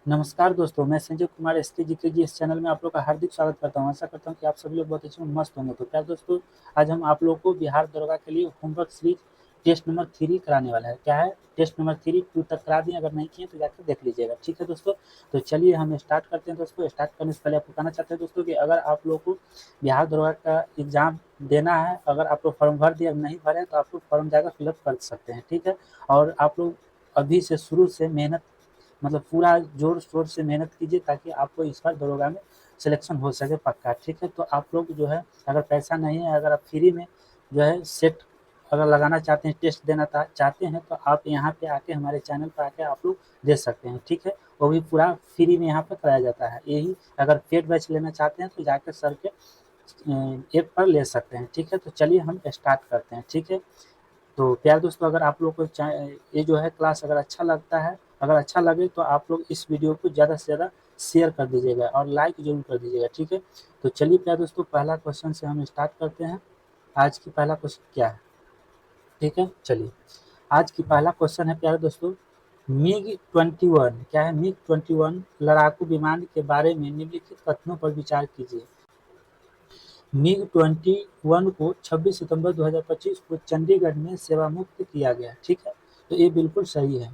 नमस्कार दोस्तों, मैं संजय कुमार एसके जीके जी इस चैनल में आप लोग का हार्दिक स्वागत करता हूं। आशा करता हूं कि आप सभी लोग बहुत अच्छे मस्त होंगे। तो प्यारे दोस्तों, आज हम आप लोगों को बिहार दरोगा के लिए होमवर्क सीरीज टेस्ट नंबर 3 कराने वाला है। क्या है? टेस्ट नंबर 3 2 तक करा दिए, अगर नहीं किए तो जाकर देख लीजिएगा। ठीक है दोस्तों, तो चलिए हम स्टार्ट करते हैं। दोस्तों, स्टार्ट करने से पहले आपको कहना चाहते हैं दोस्तों कि अगर आप लोग को बिहार दरोगा का एग्जाम देना है, अगर आप लोग फॉर्म भर दिए नहीं भरे तो आप लोग फॉर्म जाकर फिलअप कर सकते हैं। ठीक है, और आप लोग अभी से शुरू से मेहनत मतलब पूरा जोर शोर से मेहनत कीजिए ताकि आपको इस बार दरोगा में सिलेक्शन हो सके पक्का। ठीक है, तो आप लोग जो है अगर पैसा नहीं है, अगर आप फ्री में जो है सेट अगर लगाना चाहते हैं, टेस्ट देना चाहते हैं, तो आप यहाँ पे आके हमारे चैनल पर आके आप लोग दे सकते हैं। ठीक है, वो भी पूरा फ्री में यहाँ पर कराया जाता है। यही अगर पेड बैच लेना चाहते हैं तो जाकर सर के ऐप पर ले सकते हैं। ठीक है, तो चलिए हम स्टार्ट करते हैं। ठीक है, तो प्यारे दोस्तों, अगर आप लोग को ये जो है क्लास अगर अच्छा लगता है, अगर अच्छा लगे तो आप लोग इस वीडियो को ज़्यादा से ज़्यादा शेयर कर दीजिएगा और लाइक जरूर कर दीजिएगा। ठीक है, तो चलिए प्यारे दोस्तों, पहला क्वेश्चन से हम स्टार्ट करते हैं। आज की पहला क्वेश्चन क्या है? ठीक है, चलिए आज की पहला क्वेश्चन है प्यारे दोस्तों, मिग-21 क्या है? मिग-21 लड़ाकू विमान के बारे में निम्नलिखित कथनों पर विचार कीजिए। मिग-21 को 26 सितंबर 2025 को चंडीगढ़ में सेवामुक्त किया गया। ठीक है, तो ये बिल्कुल सही है।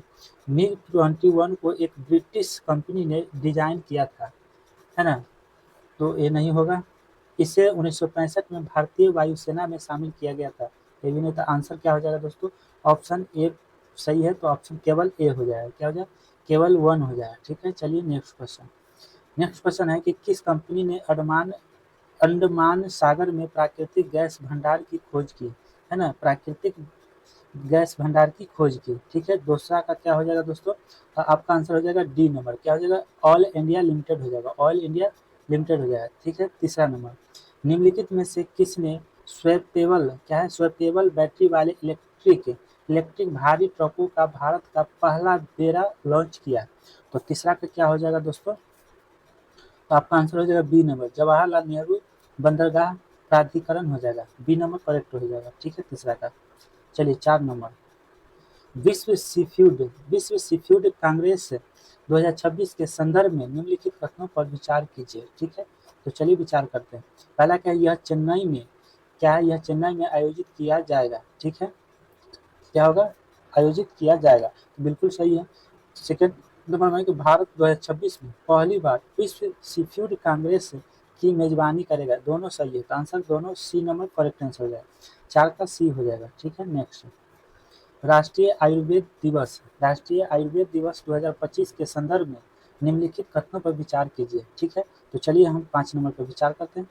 मिग-21 को एक ब्रिटिश कंपनी ने डिजाइन किया था, है ना? तो ये नहीं होगा। इसे 1965 में भारतीय वायुसेना में शामिल किया गया था। ये भी नहीं था। आंसर क्या हो जाएगा दोस्तों? ऑप्शन ए सही है, तो ऑप्शन केवल ए हो जाएगा। क्या हो जाएगा? केवल 1 हो जाएगा। ठीक है, चलिए नेक्स्ट क्वेश्चन। नेक्स्ट क्वेश्चन है कि किस कंपनी ने अंडमान सागर में प्राकृतिक गैस भंडार की खोज की, है ना? प्राकृतिक गैस भंडार की खोज की। ठीक है, दूसरा का क्या हो जाएगा दोस्तों? आपका आंसर हो जाएगा डी नंबर। क्या हो जाएगा? ऑल इंडिया लिमिटेड हो जाएगा। ऑल इंडिया लिमिटेड हो जाएगा। ठीक है, तीसरा नंबर, निम्नलिखित में से किसने स्वैपेबल क्या है? स्वैपेबल बैटरी वाले इलेक्ट्रिक भारी ट्रकों का भारत का पहला बेड़ा लॉन्च किया? तो तीसरा का क्या हो जाएगा दोस्तों? तो आपका आंसर हो जाएगा बी नंबर, जवाहरलाल नेहरू बंदरगाह प्राधिकरण हो जाएगा। बी नंबर करेक्ट हो जाएगा। ठीक है, तीसरा का। चलिए 4 नंबर, विश्व सीफूड कांग्रेस 2026 के संदर्भ में निम्नलिखित कथनों पर विचार कीजिए। ठीक है, तो चलिए विचार करते हैं। पहला क्या है? यह चेन्नई में आयोजित किया जाएगा। ठीक है, क्या होगा? आयोजित किया जाएगा, तो बिल्कुल सही है। सेकेंड नंबर में कि भारत 2026 में पहली बार विश्व सीफूड कांग्रेस की मेजबानी करेगा। दोनों सही है, तो आंसर दोनों सी नंबर करेक्ट आंसर हो जाएगा। 4 का सी हो जाएगा। ठीक है, नेक्स्ट, राष्ट्रीय आयुर्वेद दिवस 2025 के संदर्भ में निम्नलिखित कथनों पर विचार कीजिए। ठीक है, तो चलिए हम 5 नंबर पर विचार करते हैं।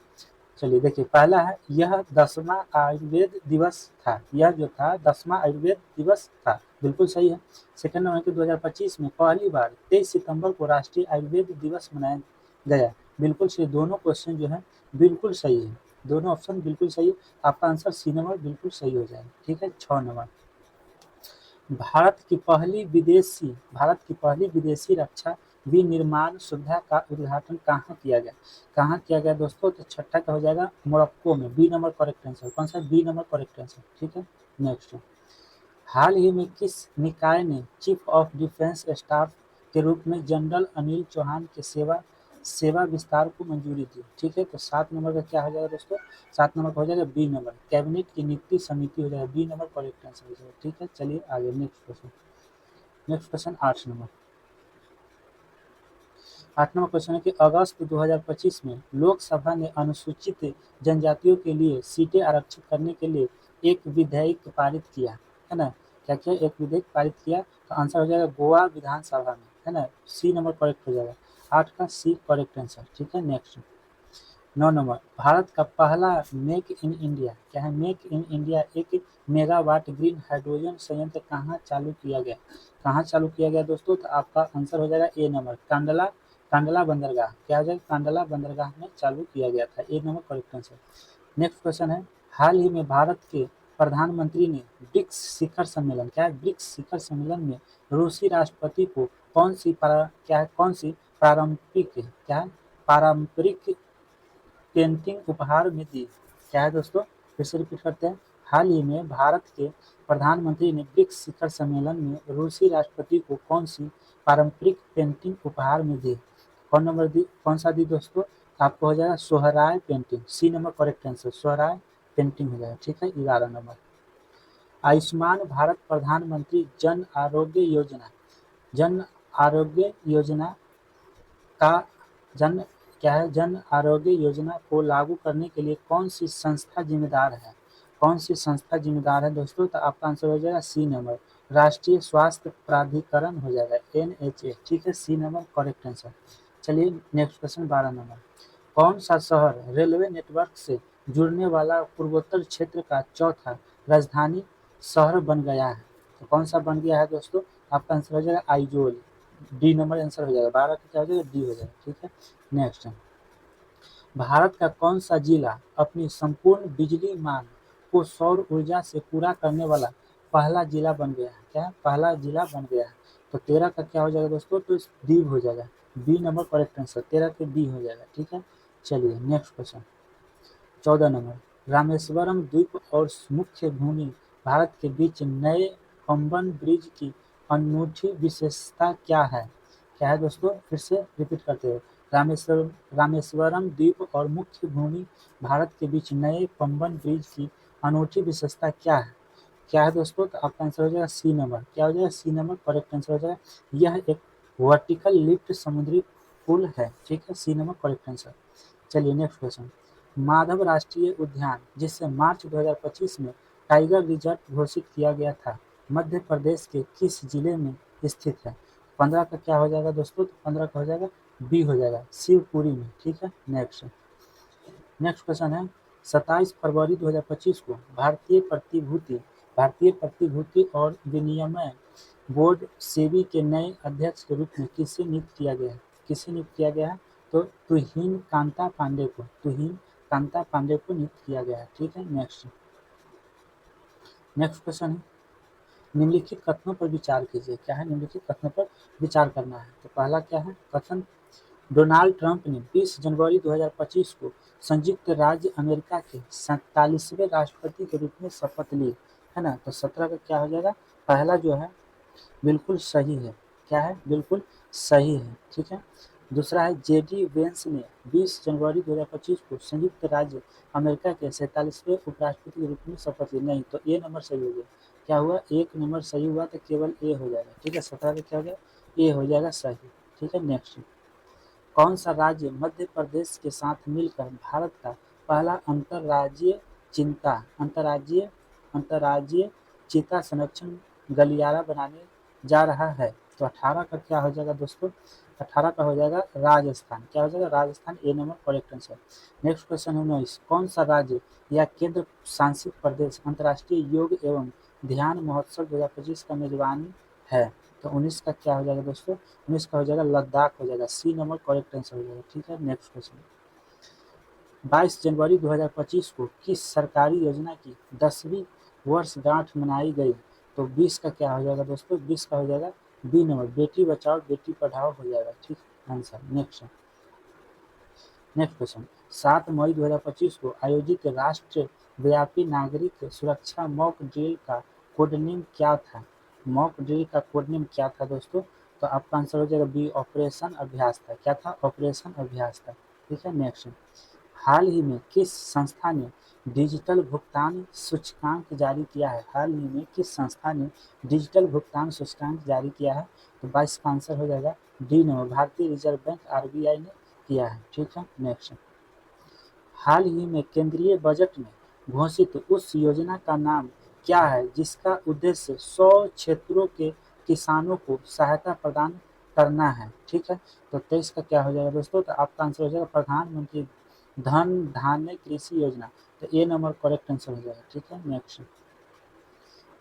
चलिए देखिए, पहला है यह 10वां आयुर्वेद दिवस था। यह जो था 10वां आयुर्वेद दिवस था, बिल्कुल सही है। सेकंड नंबर के 2025 में पहली बार 23 सितंबर को राष्ट्रीय आयुर्वेद दिवस मनाया गया। बिल्कुल सही, दोनों क्वेश्चन जो है बिल्कुल सही है। दोनों ऑप्शन बिल्कुल सही है। आपका आंसर सी नंबर बिल्कुल सही हो जाएगा। ठीक है, 6 नंबर, भारत की पहली विदेशी रक्षा विनिर्माण सुविधा का उद्घाटन कहाँ किया गया? कहाँ किया गया दोस्तों? तो छठा का हो जाएगा मोरक्को में। B number correct answer. कौन सा? B number correct answer. ठीक है, नेक्स्ट, हाल ही में किस निकाय ने चीफ ऑफ डिफेंस स्टाफ के रूप में जनरल अनिल चौहान के सेवा विस्तार को मंजूरी दी? ठीक है, तो 7 नंबर का क्या हो जाएगा दोस्तों? 7 नंबर का हो जाएगा बी नंबर, कैबिनेट की नियुक्ति समिति हो जाएगा। बी नंबर करेक्ट आंसर हो जाएगा। ठीक है, चलिए आगे next question. Next question 8 number. 8 number question है कि अगस्त 2025 में लोकसभा ने अनुसूचित जनजातियों के लिए सीटें आरक्षित करने के लिए एक विधेयक पारित किया, है ना? क्या किया? एक विधेयक पारित किया, तो आंसर हो जाएगा गोवा विधानसभा में, है ना? सी नंबर करेक्ट हो जाएगा। 8 का सी करेक्ट आंसर। ठीक है, नेक्स्ट, 9 नंबर, भारत का पहला मेक इन इंडिया क्या है? मेक इन इंडिया एक मेगावाट ग्रीन हाइड्रोजन संयंत्र कहाँ चालू किया गया? कहाँ चालू किया गया दोस्तों? तो आपका आंसर हो जाएगा ए नंबर, कांडला बंदरगाह। क्या हो जाएगा? कांडला बंदरगाह में चालू किया गया था। A number correct answer. Next question है, हाल ही में भारत के प्रधानमंत्री ने ब्रिक्स शिखर सम्मेलन क्या है? ब्रिक्स शिखर सम्मेलन में रूसी राष्ट्रपति को कौन सी पारंपरिक पेंटिंग उपहार में दी? क्या है दोस्तों? फिर से रिपीट करते हैं, हाल ही में भारत के प्रधानमंत्री ने ब्रिक्स शिखर सम्मेलन में रूसी राष्ट्रपति को कौन सी पारंपरिक पेंटिंग उपहार में दी? कौन सा दी दोस्तों? आपको हो जाएगा Sohrai painting. C number correct answer, Sohrai painting हो जाएगा। ठीक है, 11 नंबर। आयुष्मान भारत प्रधानमंत्री जन आरोग्य योजना का जन क्या है जन आरोग्य योजना को लागू करने के लिए कौन सी संस्था जिम्मेदार है? कौन सी संस्था जिम्मेदार है दोस्तों? तो आपका आंसर हो जाएगा सी नंबर, राष्ट्रीय स्वास्थ्य प्राधिकरण हो जाएगा, NHA। ठीक है, सी नंबर करेक्ट आंसर। चलिए नेक्स्ट क्वेश्चन, 12 नंबर। कौन सा शहर रेलवे नेटवर्क से जुड़ने वाला पूर्वोत्तर क्षेत्र का चौथा राजधानी शहर बन गया है? तो कौन सा बन गया है दोस्तों? आपका आंसर हो जाएगा आइजोल। डी नंबर आंसर हो जाएगा, 12 का क्या हो जाएगा? डी हो जाएगा। ठीक है, नेक्स्ट। भारत का कौन सा जिला अपनी संपूर्ण बिजली मांग को सौर ऊर्जा से पूरा करने वाला पहला जिला बन गया है? क्या है? पहला जिला बन गया है। तो 13 का क्या हो जाएगा दोस्तों? तो डी हो जाएगा, बी नंबर करेक्ट आंसर, 13 के डी हो जाएगा। ठीक है, चलिए नेक्स्ट क्वेश्चन, 14 नंबर। रामेश्वरम द्वीप और मुख्य भूमि भारत के बीच नए पंबन ब्रिज की अनूठी विशेषता क्या है? क्या है दोस्तों? फिर से रिपीट करते हैं। रामेश्वरम द्वीप और मुख्य भूमि भारत के बीच नए पंबन ब्रिज की अनूठी विशेषता क्या है? क्या है दोस्तों? तो आपका आंसर हो जाएगा सी नंबर। क्या हो जाएगा? सी नंबर करेक्ट आंसर हो जाएगा। यह एक वर्टिकल लिफ्ट समुद्री पुल है। ठीक है, सी नंबर करेक्ट आंसर। चलिए नेक्स्ट क्वेश्चन। माधव राष्ट्रीय उद्यान, जिसे मार्च 2025 में टाइगर रिजर्व घोषित किया गया था, मध्य प्रदेश के किस जिले में स्थित है? 15 का क्या हो जाएगा दोस्तों? तो 15 का हो जाएगा बी हो जाएगा, शिवपुरी में। ठीक है, नेक्स्ट क्वेश्चन है। 27 फरवरी 2025 को भारतीय प्रतिभूति और विनिमय बोर्ड सेबी के नए अध्यक्ष के रूप में किसे नियुक्त किया गया है? किसे नियुक्त किया गया है? तो तुहिन कांता पांडे को नियुक्त किया गया है। ठीक है, नेक्स्ट क्वेश्चन है। निम्नलिखित कथनों पर विचार कीजिए। क्या है? निम्नलिखित कथनों पर विचार करना है। तो पहला क्या है कथन? डोनाल्ड ट्रंप ने 20 जनवरी 2025 को संयुक्त राज्य अमेरिका के 47वें राष्ट्रपति के रूप में शपथ ली, है ना? तो 17 का क्या हो जाएगा? पहला जो है बिल्कुल सही है। क्या है? बिल्कुल सही है। ठीक है, दूसरा है जेडी वेंस ने 20 जनवरी 2025 को संयुक्त राज्य अमेरिका के 47वें उपराष्ट्रपति के रूप में शपथ ली। नहीं, तो ए नंबर सही हो गया। क्या हुआ? एक नंबर सही हुआ तो केवल ए हो जाएगा। ठीक है, 17 का क्या हो जाएगा? ए हो जाएगा सही। ठीक है, नेक्स्ट। कौन सा राज्य मध्य प्रदेश के साथ मिलकर भारत का पहला अंतर्राज्यीय चीता संरक्षण गलियारा बनाने जा रहा है? तो 18 का क्या हो जाएगा दोस्तों? 18 का हो जाएगा राजस्थान। क्या हो जाएगा? Rajasthan, A number correct answer. Next question है 19। कौन सा राज्य या केंद्र शासित प्रदेश अंतर्राष्ट्रीय योग एवं ध्यान महोत्सव 2025 का मेजबानी है? तो 19 का क्या हो जाएगा दोस्तों? 19 का हो जाएगा लद्दाख हो जाएगा, सी नंबर करेक्ट आंसर हो जाएगा। ठीक है, नेक्स्ट क्वेश्चन। 22 जनवरी 2025 को किस सरकारी योजना की 10वीं वर्षगांठ मनाई गई? तो 20 का क्या हो जाएगा दोस्तों? 20 का हो जाएगा बी नंबर, बेटी बचाओ बेटी पढ़ाओ हो जाएगा। ठीक आंसर। Next question. 7 मई 2025 को आयोजित राष्ट्रव्यापी नागरिक सुरक्षा मॉक ड्रिल का कोडनेम क्या था? मॉक ड्रिल का कोडनेम क्या था दोस्तों? तो आपका आंसर हो जाएगा बी, ऑपरेशन अभ्यास था। क्या था? ऑपरेशन अभ्यास था। ठीक है, नेक्स्ट। हाल ही में किस संस्था ने डिजिटल भुगतान सूचकांक जारी किया है? हाल ही में किस संस्था ने डिजिटल भुगतान सूचकांक जारी किया है? तो 22 का आंसर हो जाएगा डी नंबर, भारतीय रिजर्व बैंक RBI ने किया है। ठीक है, नेक्स्ट। हाल ही में केंद्रीय बजट में घोषित उस योजना का नाम क्या है जिसका उद्देश्य 100 क्षेत्रों के किसानों को सहायता प्रदान करना है? ठीक है, तो 23 का क्या हो जाएगा दोस्तों? तो आपका आंसर हो जाएगा प्रधानमंत्री धन धान्य कृषि योजना। तो ए नंबर करेक्ट आंसर हो जाएगा। ठीक है, नेक्स्ट।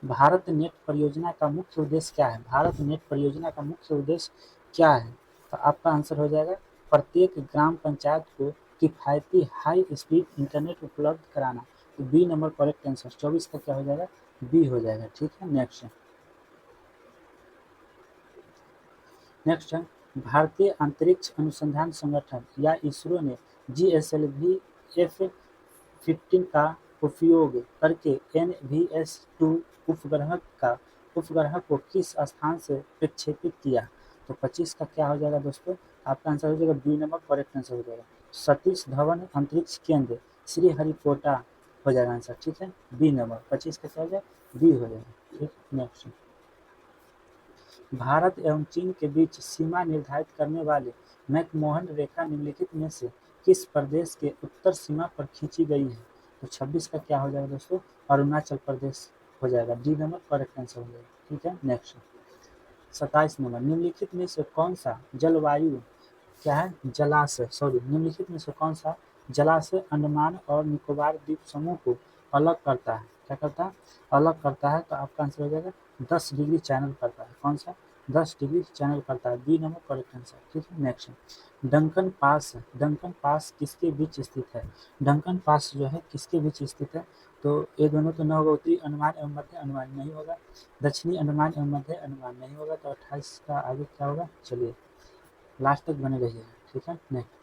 भारत नेट परियोजना का मुख्य उद्देश्य क्या है? भारत नेट परियोजना का मुख्य उद्देश्य क्या है? तो आपका आंसर हो जाएगा प्रत्येक ग्राम पंचायत को किफायती हाई स्पीड इंटरनेट उपलब्ध कराना। तो बी नंबर करेक्ट आंसर। 24 का क्या हो जाएगा? बी हो जाएगा। ठीक है, नेक्स्ट है भारतीय अंतरिक्ष अनुसंधान संगठन या इसरो ने GSLV F-15 का उपयोग करके NVS-2 उपग्रह को किस स्थान से प्रक्षेपित किया? तो 25 का क्या हो जाएगा दोस्तों? आपका आंसर हो जाएगा बी नंबर, करेक्ट आंसर हो जाएगा सतीश धवन अंतरिक्ष केंद्र श्रीहरिकोटा हो जाएगा आंसर। ठीक है, बी नंबर 25 का क्या हो जाएगा? बी हो जाएगा। ठीक, नेक्स्ट। भारत एवं चीन के बीच सीमा निर्धारित करने वाली मैकमोहन रेखा निम्नलिखित में से किस प्रदेश के उत्तर सीमा पर खींची गई है? तो 26 का क्या हो जाएगा दोस्तों? अरुणाचल प्रदेश हो जाएगा। डी नंबर करेक्ट आंसर हो जाएगा। ठीक है, नेक्स्ट 27 नंबर, निम्नलिखित में से कौन सा जलवायु क्या है? निम्नलिखित में से कौन सा जलाशय अंडमान और निकोबार द्वीप समूह को अलग करता है? क्या करता है? अलग करता है। तो आपका आंसर हो जाएगा 10 डिग्री चैनल करता है। कौन सा? 10 डिग्री चैनल करता है। B number correct answer. ठीक है, नेक्स्ट डंकन पास किसके बीच स्थित है? डंकन पास जो है किसके बीच स्थित है? तो ये दोनों तो न होगा, उत्तरी अंडमान एवं मध्य अंडमान नहीं होगा, दक्षिणी अंडमान एवं मध्य अंडमान नहीं होगा। तो 28 का आगे क्या होगा? चलिए लास्ट तक बने रहिए। ठीक है, नेक्स्ट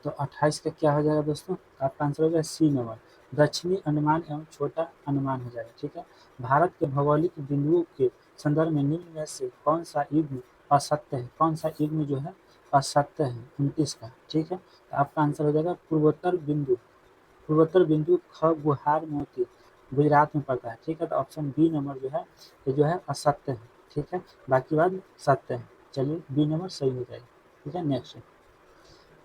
तो 28 का क्या हो जाएगा दोस्तों? आपका आंसर हो जाएगा सी नंबर, दक्षिणी अंडमान एवं छोटा अंडमान हो जाएगा। ठीक है, भारत के भौगोलिक बिंदुओं के संदर्भ में निम्न में से कौन सा युग्म असत्य है? कौन सा युग्म जो है असत्य है? 29 का। ठीक है, तो आपका आंसर हो जाएगा पूर्वोत्तर बिंदु ख गुहार मोती गुजरात में पड़ता है। ठीक है, तो ऑप्शन बी नंबर जो है ये जो है असत्य है। ठीक है, बाकी बात सत्य है। चलिए बी नंबर सही हो जाएगा। ठीक है, नेक्स्ट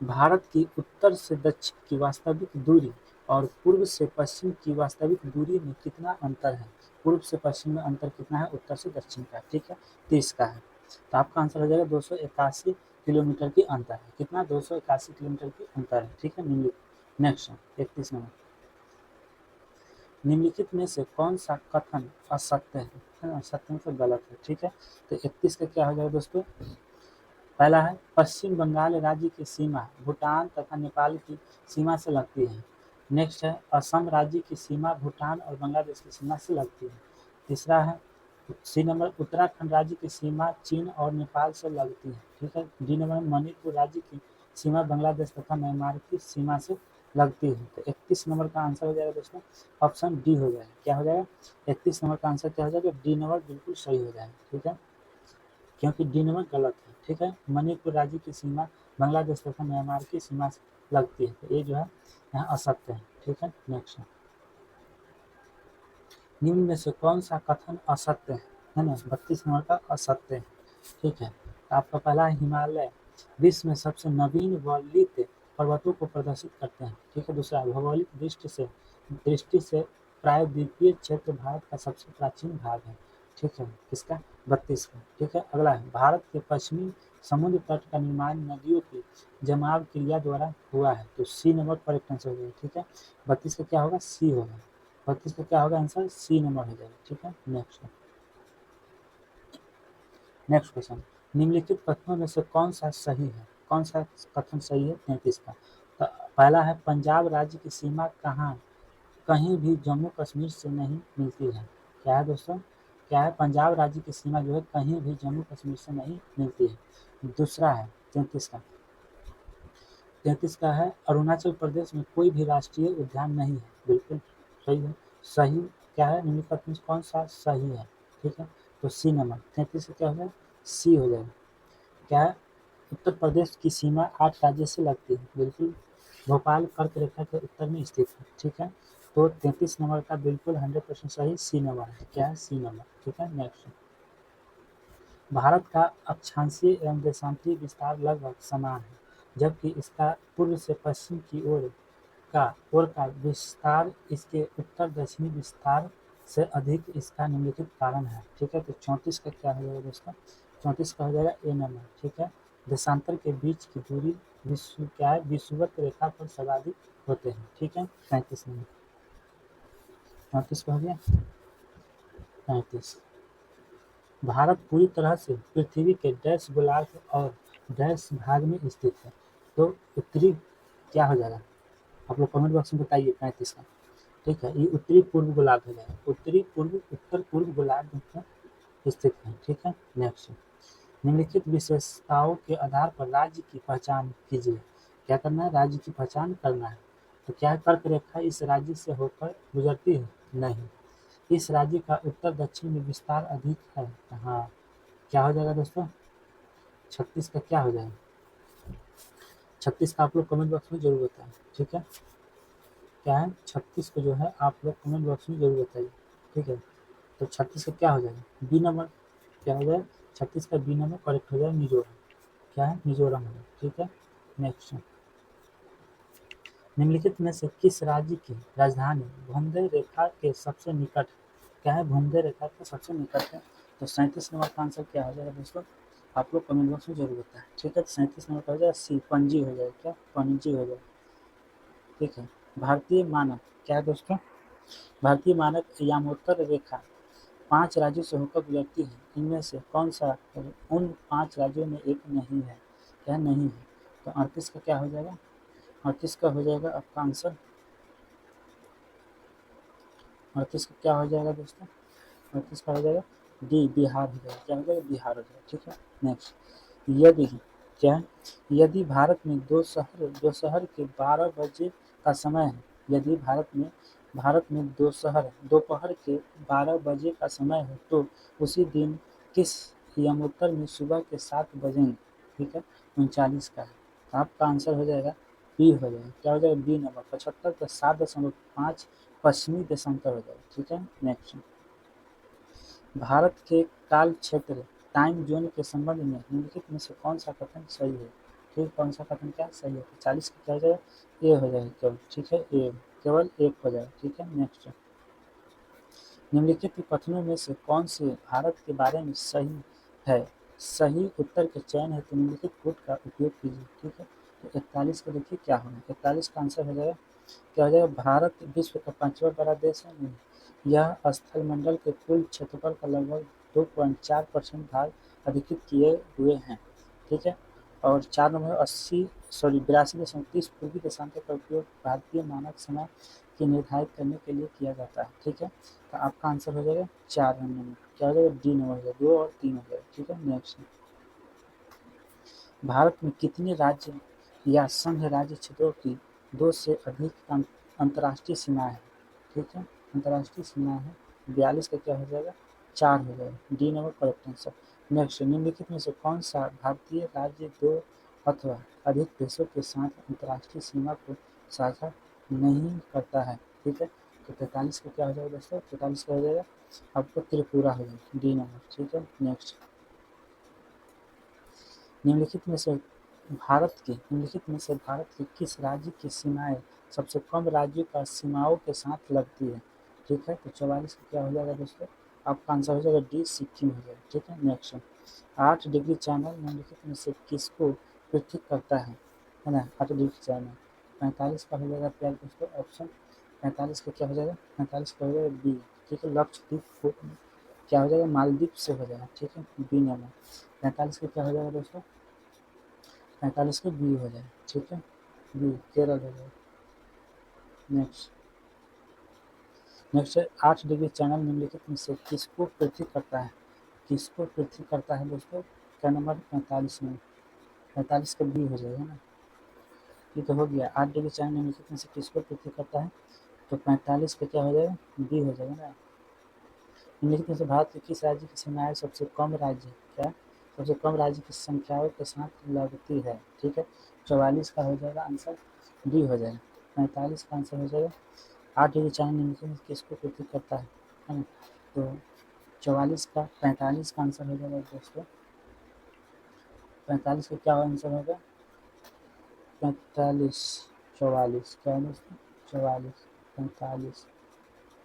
भारत की उत्तर से दक्षिण की वास्तविक दूरी और पूर्व से पश्चिम की वास्तविक दूरी में कितना अंतर है? पूर्व से पश्चिम में अंतर कितना है? उत्तर से दक्षिण का। ठीक है, 30 का है। तो आपका आंसर हो जाएगा 281 किलोमीटर की अंतर है। कितना? 281 किलोमीटर की अंतर है। ठीक है, नेक्स्ट 31 नंबर, निम्नलिखित में से कौन सा कथन असत्य है? असत्य मतलब गलत है। ठीक है, तो 31 का क्या हो जाएगा दोस्तों? पहला है पश्चिम बंगाल राज्य की सीमा भूटान तथा नेपाल की सीमा से लगती है। नेक्स्ट है असम राज्य की सीमा भूटान और बांग्लादेश की सीमा से लगती है। तीसरा है सी नंबर उत्तराखंड राज्य की सीमा चीन और नेपाल से लगती है। ठीक है, डी नंबर मणिपुर राज्य की सीमा बांग्लादेश तथा म्यांमार की सीमा से लगती है। तो 31 नंबर का आंसर हो जाएगा दोस्तों ऑप्शन डी हो जाएगा। क्या हो जाएगा? 31 नंबर का आंसर क्या हो जाएगा? डी नंबर बिल्कुल सही हो जाएगा। ठीक है, क्योंकि डी नंबर गलत है। ठीक है, मणिपुर राज्य की सीमा बांग्लादेश तथा म्यांमार की सीमा से लगती है। तो ये जो है यहाँ असत्य है। ठीक है, नेक्स्ट निम्न में से कौन सा कथन असत्य है ना? 32 नंबर का असत्य है। ठीक है, आपका पहला हिमालय विश्व में सबसे नवीन वलित पर्वतों को प्रदर्शित करते हैं। ठीक है, दूसरा भौगोलिक दृष्टि से प्रायद्वीपीय क्षेत्र भारत का सबसे प्राचीन भाग है। ठीक है, किसका? 32 का। ठीक है, अगला है भारत के पश्चिमी समुद्र तट का निर्माण नदियों की जमाव क्रिया द्वारा हुआ है। तो सी नंबर करेक्ट आंसर हो जाएगा। ठीक है, 32 का क्या होगा? सी होगा। 32 का क्या होगा आंसर? सी नंबर हो जाएगा। ठीक है, नेक्स्ट क्वेश्चन, निम्नलिखित कथनों में से कौन सा सही है? कौन सा कथन सही है? 33 का। तो पहला है पंजाब राज्य की सीमा कहीं भी जम्मू कश्मीर से नहीं मिलती है। क्या है दोस्तों? क्या है? पंजाब राज्य की सीमा जो है कहीं भी जम्मू कश्मीर से नहीं मिलती है। दूसरा है 33 का है अरुणाचल प्रदेश में कोई भी राष्ट्रीय उद्यान नहीं है। बिल्कुल सही है। सही क्या है? निम्नलिखित में कौन सा सही है? ठीक है, तो सी नंबर 33 का क्या हो जाएगा? सी हो जाएगा। क्या है? उत्तर प्रदेश की सीमा 8 राज्य से लगती है। बिल्कुल, भोपाल कर्क रेखा के उत्तर में स्थित है। ठीक है, तो 33 नंबर का बिल्कुल 100% सही सी नंबर है। क्या है? C number. ठीक है, नेक्स्ट भारत का अक्षांशीय एवं देशांतरीय विस्तार लगभग समान है, जबकि इसका पूर्व से पश्चिम की ओर का विस्तार इसके उत्तर दक्षिणी विस्तार से अधिक। इसका निम्नलिखित कारण है। ठीक है, तो 34 का क्या हो जाएगा दोस्तों? 34 का हो जाएगा ए नंबर। ठीक है, देशांतर के बीच की दूरी विषुवत रेखा पर सर्वाधिक होते हैं। ठीक है, 35 नंबर। 34 का हो गया। 35 भारत पूरी तरह से पृथ्वी के डैश गोलार्ध और डैश भाग में स्थित है। तो उत्तरी क्या हो जाएगा? आप लोग कमेंट बॉक्स में बताइए। 35 का। ठीक है, ये उत्तरी पूर्व गोलार्ध हो जाएगा। उत्तर पूर्व गोलार्ध में स्थित है। ठीक है, नेक्स्ट निम्नलिखित विशेषताओं के आधार पर राज्य की पहचान कीजिए। क्या करना है? राज्य की पहचान करना है। तो क्या है, कर्क रेखा इस राज्य से होकर गुजरती है? नहीं। इस राज्य का उत्तर दक्षिण में विस्तार अधिक है। हाँ, क्या हो जाएगा दोस्तों? 36 का क्या हो जाएगा? 36 का आप लोग कमेंट बॉक्स में जरूर बताएं, ठीक है। क्या है 36 को जो है आप लोग कमेंट बॉक्स में जरूर बताइए, ठीक है। तो 36 का क्या हो जाएगा? बी नंबर क्या हो जाएगा? 36 का बी नंबर करेक्ट हो जाएगा, मिजोरम। क्या है? मिजोरम है, ठीक है। नेक्स्ट, निम्नलिखित में से किस राज्य की राजधानी भूमध्य रेखा के सबसे निकट? क्या है? भूमध्य रेखा के सबसे निकट है। तो 37 नंबर का आंसर क्या हो जाएगा दोस्तों? आप लोग कमेंट बॉक्स में जरूर बताएं, ठीक है। 37 नंबर का हो जाएगा सी, पणजी हो जाएगा। क्या? पणजी हो जाएगा, ठीक है। भारतीय मानक क्या है दोस्तों? भारतीय मानक यामोत्तर रेखा 5 राज्यों से होकर गुजरती है। इनमें से कौन सा उन 5 राज्यों में एक नहीं है? क्या नहीं है? तो 38 का क्या हो जाएगा? 38 का हो जाएगा आपका आंसर, 38 का क्या हो जाएगा दोस्तों? 38 का हो जाएगा डी, बिहार हो जाएगा। क्या हो जाएगा? बिहार हो जाएगा, ठीक है। नेक्स्ट, यदि क्या है? यदि भारत में के 12 बजे का समय है, यदि भारत में दोपहर के 12 बजे का समय है, तो उसी दिन किस यमोत्तर में सुबह के 7 बजेंगे? ठीक है, 39 का है। तो आपका आंसर हो जाएगा बी हो जाएगा। क्या हो जाएगा? बी नंबर 75.7.5 पश्चिमी देशांतर हो जाएगा, ठीक है। नेक्स्ट, भारत के काल क्षेत्र टाइम जोन के संबंध में निम्नलिखित में से कौन सा कथन सही है? ठीक, कौन सा कथन क्या सही है? 40 का क्या हो जाएगा? ए हो जाएगा केवल, ठीक है। ए केवल एक हो जाएगा, ठीक है। नेक्स्ट, निम्नलिखित कथनों में से कौन से भारत के बारे में सही है? सही उत्तर के चयन है तो निम्नलिखित कोड का उपयोग कीजिए, ठीक है। तो 41 को देखिए क्या होगा। 41 का आंसर हो जाएगा, क्या हो जाएगा? भारत विश्व का 5वां बड़ा देश है। नहीं, यह स्थलमंडल के कुल क्षेत्रफल का लगभग 2.4% भाग अधिकृत किए हुए हैं, ठीक है। और 4 नंबर 82.30 पूर्वी देशांतर का उपयोग भारतीय मानक समय की निर्धारित करने के लिए किया जाता है, ठीक है। तो आपका आंसर हो जाएगा 4 नंबर, क्या हो जाएगा? डी नंबर हो जाएगा, 2 और 3 हो जाएगा, ठीक है। नेक्स्ट, भारत में कितने राज्य या संघ राज्य क्षेत्रों की 2 से अधिक अंतर्राष्ट्रीय सीमाएं हैं? ठीक है, अंतर्राष्ट्रीय सीमाएं हैं 42 का क्या हो जाएगा? 4 हो जाएगा, D number correct answer. Next, निम्नलिखित में से कौन सा भारतीय राज्य 2 अथवा अधिक देशों के साथ अंतर्राष्ट्रीय सीमा को साझा नहीं करता है? ठीक है, तो 43 का क्या हो जाएगा दोस्तों? 43 का हो जाएगा आपको त्रिपुरा हो जाएगा, डी नंबर, ठीक है। नेक्स्ट, निम्नलिखित में से भारत की किस राज्य की सीमाएं सबसे कम राज्यों का सीमाओं के साथ लगती है? ठीक है, तो 44 का क्या हो जाएगा दोस्तों? आपका आंसर हो जाएगा डी, सिक्किम हो जाएगा, ठीक है। नेक्स्ट, 8 डिग्री चैनल निम्नलिखित में से किसको पृथक करता है ना? 8 डिग्री चैनल 45 का हो जाएगा प्यार दोस्तों ऑप्शन। 45 का क्या हो जाएगा? 45 का हो जाएगा बी, ठीक है। लक्षद्वीप क्या हो जाएगा? मालदीव से हो जाएगा, ठीक है, बी नंबर। 45 का क्या हो जाएगा दोस्तों? 45 का बी हो जाएगा, ठीक है, बी केरल हो जाएगा। नेक्स्ट है 8 डिग्री चैनल निम्नलिखित में से किसको पृथक करता है? किसको पृथक करता है दोस्तों? क्या नंबर? 45 में 45 का बी हो जाएगा ना, ये तो हो गया। 8 डिग्री चैनल निम्नलिखित में से किसको पृथक करता है? तो 45 का क्या हो जाएगा? बी हो जाएगा ना। निम्नलिखित में से भारत के किस राज्य की सीमाएं सबसे कम राज्य क्या सबसे कम राज्य की संख्याओं के साथ लगती है? ठीक है, 44 का हो जाएगा आंसर, डी हो जाएगा। 45 का आंसर हो जाएगा 8 डिग्री चैनल निम्नलिखित में किसको पृथक करता है ना? तो 44 का 45 का आंसर हो जाएगा दोस्तों। 45 का क्या आंसर होगा? 45 44 क्या है दोस्तों? 44 45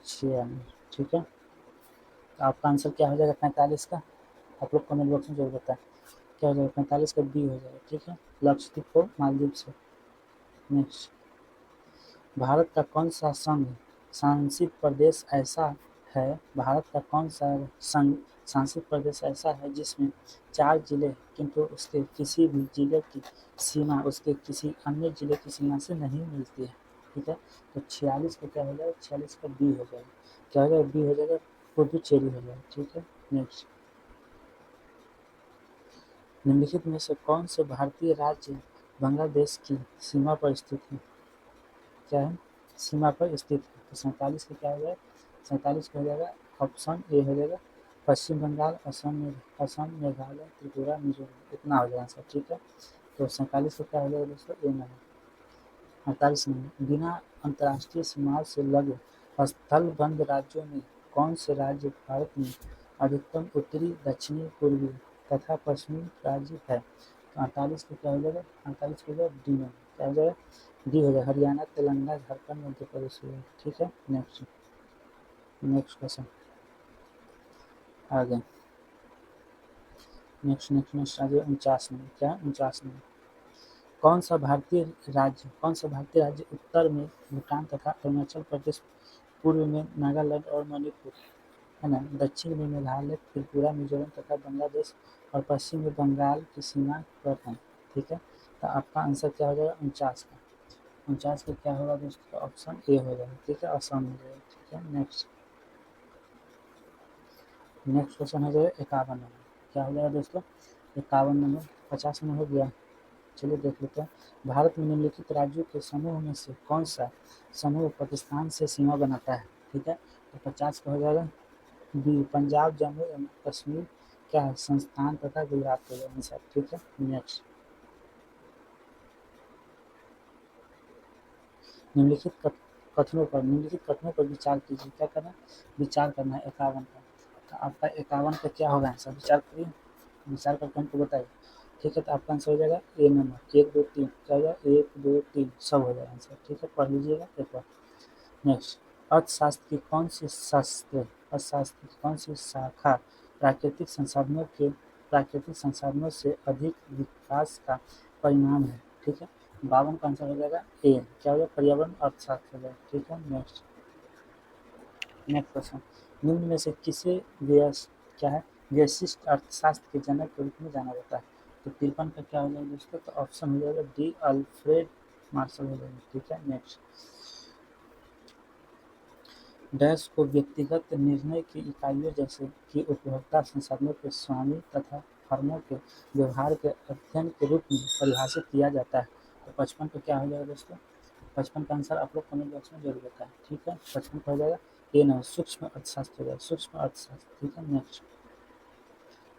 46, ठीक है। तो आपका आंसर क्या हो जाएगा 45 का? आप लोग कमेंट बॉक्स में जरूर बताएं क्या हो जाएगा। 45 का बी हो जाएगा, ठीक है। लक्षद्वीप को मालदीव से। नेक्स्ट, भारत का कौन सा संघ शासित प्रदेश ऐसा है भारत का कौन सा संघ शासित प्रदेश ऐसा है जिसमें 4 जिले किंतु उसके किसी भी जिले की सीमा उसके किसी अन्य जिले की सीमा से नहीं मिलती है? ठीक है, तो 46 का क्या हो जाएगा? 46 का बी हो जाएगा, क्या हो जाएगा? बी हो जाएगा, पुडुचेरी हो जाएगा, ठीक है। नेक्स्ट, निम्नलिखित में से कौन से भारतीय राज्य बांग्लादेश की सीमा पर स्थित है? क्या है, सीमा पर स्थित है। तो 47 का क्या हो जाएगा, 47 का हो जाएगा ऑप्शन ए हो जाएगा, पश्चिम बंगाल, असम, मेघालय, त्रिपुरा, मिजोरम, इतना हो जाएगा आंसर। ठीक है, तो 47 का क्या हो जाएगा दोस्तों, ए नंबर। 48 नंबर, बिना अंतर्राष्ट्रीय सीमाओं से लगे स्थलबंध राज्यों में कौन से राज्य भारत में अधिकतम उत्तरी, दक्षिणी, पूर्वी तथा पश्चिमी राज्य है। तो 48 को क्या हो जाएगा, 48 को हो जाएगा डी में, क्या हो जाएगा, डी हो जाएगा, हरियाणा, तेलंगाना, झारखंड, मध्य प्रदेश हो जाएगा। ठीक है, नेक्स्ट क्वेश्चन आगे, नेक्स्ट आ जाएगा 49 नंबर। क्या 49 नंबर, कौन सा भारतीय राज्य उत्तर में भूटान तथा अरुणाचल प्रदेश, पूर्व में नागालैंड और मणिपुर, है ना, दक्षिण में मेघालय, त्रिपुरा, मिजोरम तथा बांग्लादेश और पश्चिम में बंगाल की सीमा पर है। ठीक है, तो आपका आंसर क्या हो जाएगा 49 का। 49 का क्या होगा दोस्तों, ऑप्शन ए हो जाएगा। ठीक है, असम हो जाएगा। ठीक है, नेक्स्ट क्वेश्चन हो जाएगा 51 नंबर। क्या हो जाएगा दोस्तों, 51 नंबर। 50 नंबर हो गया, चलिए देख लेते हैं। भारत में निम्नलिखित राज्यों के समूह में से कौन सा समूह पाकिस्तान से सीमा बनाता है। ठीक है, तो 50 का हो जाएगा बी, पंजाब, जम्मू एवं कश्मीर क्या है, संस्थान तथा गुजरात हो जाएगा आंसर। ठीक है, नेक्स्ट, निम्नलिखित कथनों पर विचार कीजिए। क्या करना है, विचार करना है 51 का। तो आपका 51 का क्या होगा आंसर, विचार करिए, विचार करके हमको बताइए। ठीक है, तो आपका आंसर हो जाएगा ए नंबर, 1 2 3, क्या हो जाएगा 1 2 3 सब हो जाएगा आंसर। ठीक है, पढ़ लीजिएगा एक बार। नेक्स्ट, अर्थशास्त्र की कौन सी शाखा प्राकृतिक संसाधनों से अधिक विकास का परिणाम है। ठीक है, 52 का आंसर हो जाएगा ए, क्या हो जाएगा, पर्यावरण अर्थशास्त्र हो जाएगा। ठीक है, नेक्स्ट क्वेश्चन, निम्न में से किसे क्या है, व्यष्टि अर्थशास्त्र के जनक के रूप में जाना जाता है। तो 53 का क्या हो जाएगा दोस्तों, तो ऑप्शन हो जाएगा डी, अल्फ्रेड मार्शल हो जाएगा। ठीक है, नेक्स्ट, डैश को व्यक्तिगत निर्णय की इकाइयों जैसे कि उपभोक्ता संसाधनों के स्वामी तथा फर्मों के व्यवहार के अध्ययन के रूप में परिभाषित किया जाता है। तो 55 का क्या हो जाएगा दोस्तों, 55 का आंसर आप लोग कमेंट बॉक्स में जरूर बताएं। ठीक है, 55 का हो जाएगा ये ना, सूक्ष्म अर्थशास्त्र हो जाएगा, सूक्ष्म अर्थशास्त्र। ठीक है, नेक्स्ट,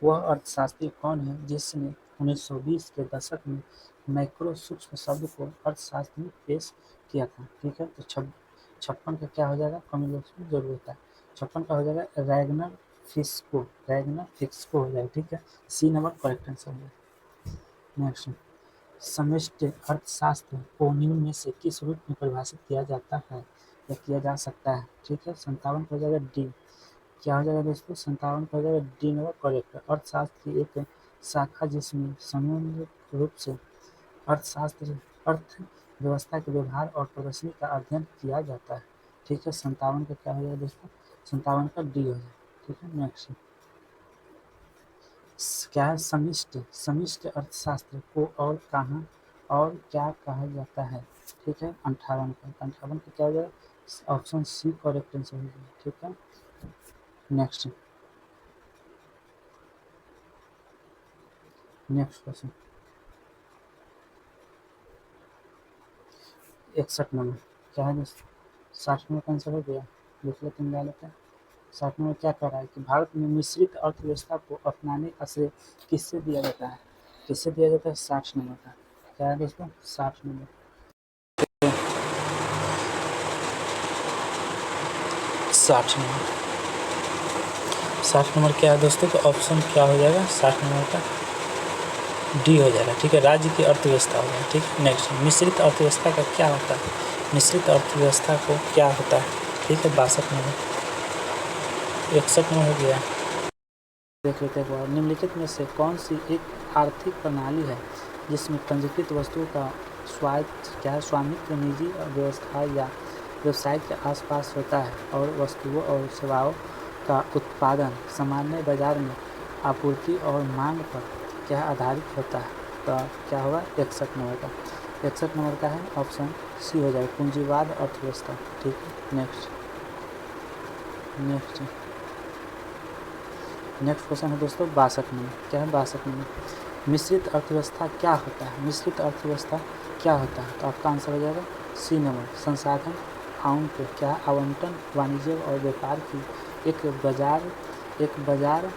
वह अर्थशास्त्री कौन है जिसने 1920 के दशक में मैक्रो सूक्ष्म शब्द को अर्थशास्त्र में पेश किया था। ठीक है, तो 56 का क्या हो जाएगा, कमेंट बॉक्स में जरूर बताएं। 56 का हो जाएगा रैगनर फिस्को हो जाएगा। ठीक है, सी नंबर करेक्ट आंसर हो जाएगा। नेक्स्ट, समष्टि अर्थशास्त्र को निम्न में से किस रूप में परिभाषित किया जाता है या किया जा सकता है। ठीक है, 57 का हो जाएगा डी, क्या हो जाएगा दोस्तों, 57 का हो जाएगा डी नंबर करेक्ट। अर्थशास्त्र की एक शाखा जिसमें सामान्य रूप से अर्थव्यवस्था के व्यवहार और प्रदर्शनी का अध्ययन किया जाता है। ठीक है, 57 का क्या हो जाएगा दोस्तों, 57 का डी हो जाएगा। ठीक है, नेक्स्ट क्या है, समिष्टि अर्थशास्त्र को और कहाँ और क्या कहा जाता है। ठीक है, 58 का क्या हो जाएगा, ऑप्शन सी करेक्ट आंसर हो जाएगा। ठीक है, नेक्स्ट क्वेश्चन 61 नंबर, क्या है दोस्तों, 60 नंबर का आंसर हो गया, देख लेते हैं, लेते हैं। 60 नंबर क्या कह रहा है कि भारत में मिश्रित अर्थव्यवस्था को अपनाने का श्रेय किससे दिया जाता है, 60 नंबर का, क्या है दोस्तों, 60 नंबर, 60 नंबर क्या है दोस्तों, तो ऑप्शन क्या हो जाएगा 60 नंबर का, डी हो जाएगा। ठीक है, राज्य की अर्थव्यवस्था हो जाएगा। ठीक है, नेक्स्ट, मिश्रित अर्थव्यवस्था का क्या होता है, मिश्रित अर्थव्यवस्था को क्या होता है। ठीक है, 62 नंबर, 61 नंबर हो गया, देख लेते हैं। निम्नलिखित में से कौन सी एक आर्थिक प्रणाली है जिसमें पंजीकृत वस्तुओं का स्वामित्व निजी व्यवस्था या व्यवसाय के आसपास होता है और वस्तुओं और सेवाओं का उत्पादन सामान्य बाजार में आपूर्ति और मांग पर क्या आधारित होता है। तो क्या होगा 61 नंबर का, 61 नंबर का है ऑप्शन सी हो जाएगा, पूंजीवाद अर्थव्यवस्था। ठीक है, नेक्स्ट क्वेश्चन है दोस्तों 62 नंबर, क्या है 62 नंबर, मिश्रित अर्थव्यवस्था क्या होता है, मिश्रित अर्थव्यवस्था क्या होता है। तो आपका आंसर हो जाएगा सी नंबर संसाधन आउंट क्या आवंटन वाणिज्य और व्यापार की एक बाजार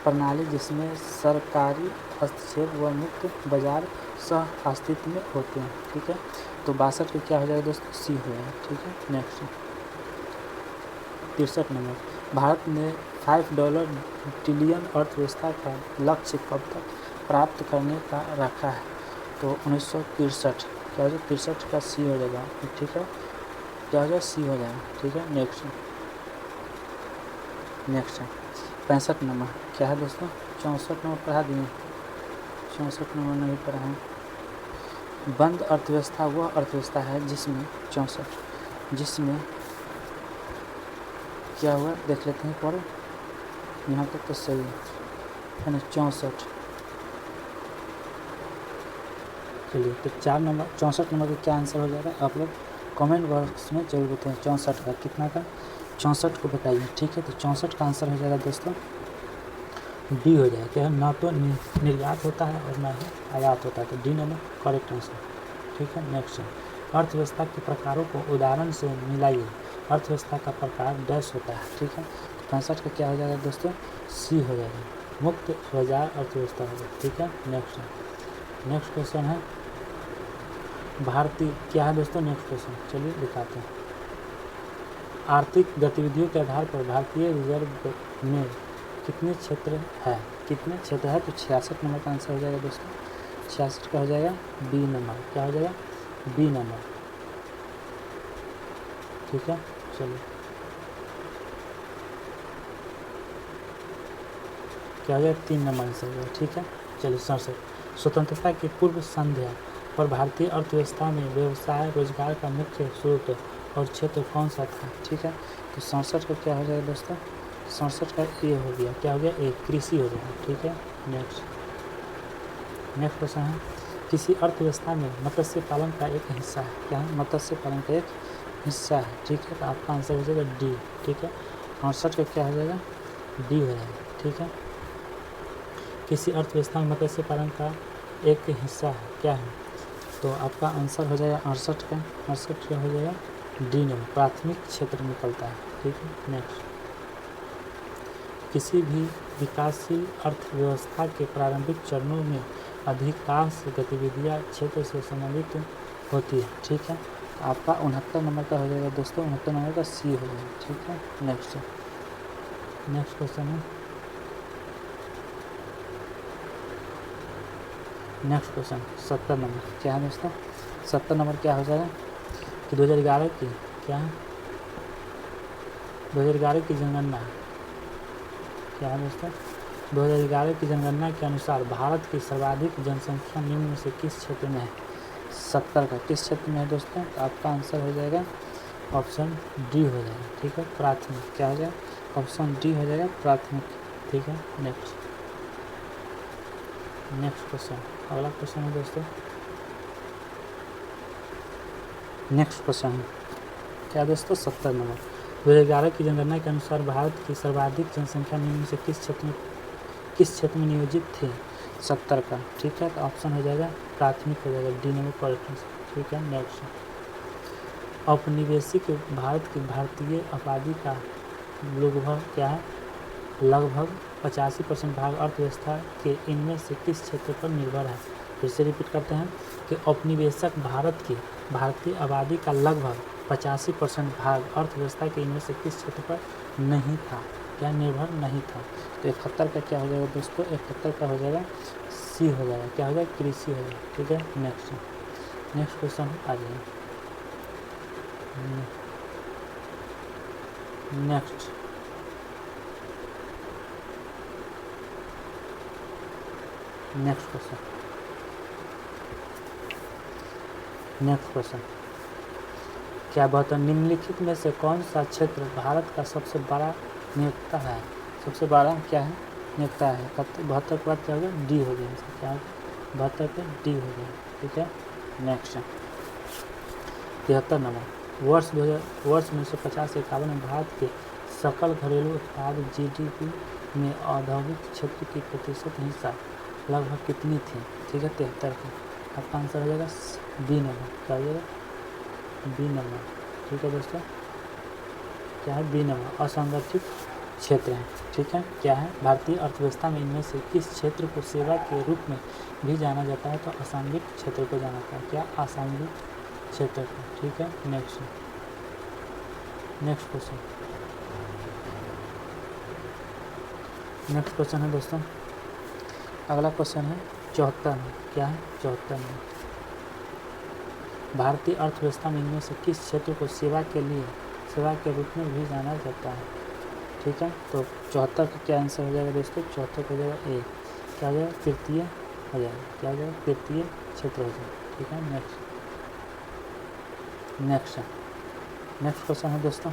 प्रणाली जिसमें सरकारी हस्तक्षेप व मुक्त बाजार सह अस्तित्व में होते हैं। ठीक है, तो 62 का क्या हो जाएगा दोस्तों, सी हो जाएगा। ठीक है, नेक्स्ट 63 नंबर भारत ने $5 ट्रिलियन अर्थव्यवस्था का लक्ष्य कब तक प्राप्त करने का रखा है, तो 1963 क्या हो जाएगा, 63 का सी हो जाएगा। ठीक है, क्या हो जाएगा, सी हो जाएगा। ठीक है, नेक्स्ट 65 नंबर क्या है दोस्तों, 64 नंबर पढ़ा दिए, 64 नंबर नहीं पढ़ा है। बंद अर्थव्यवस्था वह अर्थव्यवस्था है जिसमें 64 जिसमें क्या हुआ देख लेते हैं, पर यहाँ तक तो सही है ना, 64। चलिए, तो 64 नंबर का क्या आंसर हो जाएगा, आप लोग कमेंट बॉक्स में जरूर बताएं। 64 का कितना का, 64 को बताइए। ठीक है, तो 64 का आंसर हो जाएगा दोस्तों डी हो जाएगा। क्या है, ना तो निर्यात होता है और ना ही आयात होता है, तो डी नंबर करेक्ट आंसर। ठीक है, नेक्स्ट अर्थव्यवस्था के प्रकारों को उदाहरण से मिलाइए। अर्थव्यवस्था का प्रकार डैश होता है। ठीक है, 65 का क्या हो जाएगा दोस्तों, सी हो जाएगा, मुक्त बाजार अर्थव्यवस्था होगा। ठीक है, नेक्स्ट क्वेश्चन है भारतीय क्या है दोस्तों, नेक्स्ट क्वेश्चन चलिए दिखाते हैं। आर्थिक गतिविधियों के आधार पर भारतीय रिजर्व में कितने क्षेत्र है, तो 66 नंबर का आंसर हो जाएगा दोस्तों, 66 का हो जाएगा बी नंबर। क्या हो जाएगा, बी नंबर। ठीक है, चलिए क्या हो जाएगा, 3 नंबर आंसर हो जाएगा। ठीक है, चलिए 67 स्वतंत्रता की पूर्व संध्या पर भारतीय अर्थव्यवस्था में व्यवसाय रोजगार का मुख्य स्रोत और क्षेत्र कौन सा था। ठीक है, तो 67 का क्या हो जाएगा दोस्तों, 67 का ए हो गया। क्या हो गया, ए कृषि हो गया। ठीक है, नेक्स्ट क्वेश्चन है किसी अर्थव्यवस्था में मत्स्य पालन का एक हिस्सा है। क्या है, मत्स्य पालन का एक हिस्सा है। ठीक है, तो आपका आंसर हो जाएगा डी। ठीक है, 68 का क्या हो जाएगा, डी हो जाएगा। ठीक है, किसी अर्थव्यवस्था में मत्स्य पालन का एक हिस्सा है, क्या है, तो आपका आंसर हो जाएगा 68 का। 68 का हो जाएगा डी नंबर, प्राथमिक क्षेत्र निकलता है। ठीक है, नेक्स्ट किसी भी विकासशील अर्थव्यवस्था के प्रारंभिक चरणों में अधिकांश गतिविधियां क्षेत्र से संबंधित होती है। ठीक है, आपका 69 नंबर का हो जाएगा दोस्तों, 69 नंबर का सी हो जाएगा। ठीक है, नेक्स्ट क्वेश्चन है नेक्स्ट क्वेश्चन 70 नंबर क्या है दोस्तों, 70 नंबर क्या हो जाएगा कि 2011 की क्या है, 2011 की जनगणना क्या है दोस्तों, 2011 की जनगणना के अनुसार भारत की सर्वाधिक जनसंख्या निम्न में से किस क्षेत्र में है। 70 का किस क्षेत्र में है दोस्तों, तो आपका आंसर हो जाएगा ऑप्शन डी हो जाएगा। ठीक है, प्राथमिक। क्या हो जाएगा, ऑप्शन डी हो जाएगा प्राथमिक। ठीक है, नेक्स्ट क्वेश्चन, अगला क्वेश्चन है दोस्तों, नेक्स्ट क्वेश्चन है क्या दोस्तों, 70 नंबर 2011 की जनगणना के अनुसार भारत की सर्वाधिक जनसंख्या निम्न में से किस क्षेत्र में नियोजित थे। 70 का। ठीक है, तो ऑप्शन हो जाएगा प्राथमिक हो जाएगा, डी नंबर करेक्ट आंसर। ठीक है, नेक्स्ट औपनिवेशिक भारत की भारतीय आबादी का लगभग क्या है, लगभग 85% भाग अर्थव्यवस्था के इनमें से किस क्षेत्र पर निर्भर है। फिर से रिपीट करते हैं कि औपनिवेशिक भारत की भारतीय आबादी का लगभग 85% भाग अर्थव्यवस्था के इनमें से किस क्षेत्र पर नहीं था, क्या निर्भर नहीं था। तो 71 का क्या हो जाएगा दोस्तों, 71 का हो जाएगा सी हो जाएगा। क्या हो जाएगा, कृषि हो जाएगा। ठीक है, नेक्स्ट क्वेश्चन आ जाएगा, नेक्स्ट क्वेश्चन क्या बता निम्नलिखित में से कौन सा क्षेत्र भारत का सबसे बड़ा नियोक्ता है। सबसे बड़ा क्या है, नियोक्ता है। 72 के बाद क्या होगा, डी हो जाएगा। क्या होगा, 72 पे डी हो जाएगा। ठीक है, नेक्स्ट 73 नंबर वर्ष 1950 से 51 में भारत के सकल घरेलू उत्पाद GDP में औद्योगिक क्षेत्र की प्रतिशत हिस्सा लगभग कितनी थी। ठीक है, 73 का आपका आंसर हो जाएगा बी नंबर। क्या हो जाएगा, बी नंबर, ठीक है दोस्तों, क्या है बी नंबर असंगठित क्षेत्र है, ठीक है। क्या है भारतीय अर्थव्यवस्था में इनमें से किस क्षेत्र को सेवा के रूप में भी जाना जाता है, तो असांघिक क्षेत्र को जाना जाता है, क्या असांघिक क्षेत्र को, ठीक है। नेक्स्ट क्वेश्चन, नेक्स्ट क्वेश्चन है दोस्तों, अगला क्वेश्चन है 74 में, क्या है 74 में, भारतीय अर्थव्यवस्था में इनमें से किस क्षेत्र को सेवा के रूप में भी जाना जाता है, ठीक है। तो 74 का क्या आंसर हो जाएगा दोस्तों, 74 हो जाएगा ए, क्या हो जाएगा तृतीय हो जाएगा, क्या हो जाएगा तृतीय क्षेत्र हो जाएगा, ठीक है। नेक्स्ट क्वेश्चन है दोस्तों,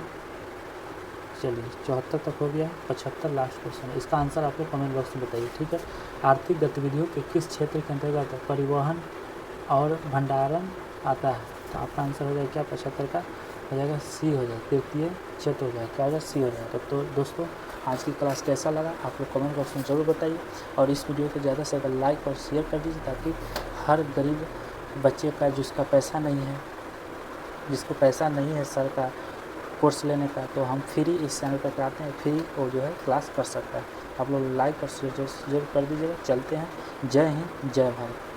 चलिए 74 तक हो गया, 75 लास्ट क्वेश्चन है, इसका आंसर आप लोग कमेंट बॉक्स में बताइए, ठीक है। आर्थिक गतिविधियों के किस क्षेत्र के अंतर्गत परिवहन और भंडारण आता है, तो आपका आंसर हो जाएगा क्या 75 का हो जाएगा सी हो जाएगा, तृतीय क्षेत्र हो जाएगा, क्या होगा सी हो जाएगा। तो दोस्तों आज की क्लास कैसा लगा आप लोग कमेंट बॉक्स में ज़रूर बताइए, और इस वीडियो को ज़्यादा से ज़्यादा लाइक और शेयर कर दीजिए, ताकि हर गरीब बच्चे का जिसको पैसा नहीं है सर का कोर्स लेने का, तो हम फ्री इस चैनल पर कराते हैं, फ्री वो जो है क्लास कर सकता है। आप लोग लाइक और शेयर जरूर कर दीजिएगा। चलते हैं, जय हिंद जय भारत।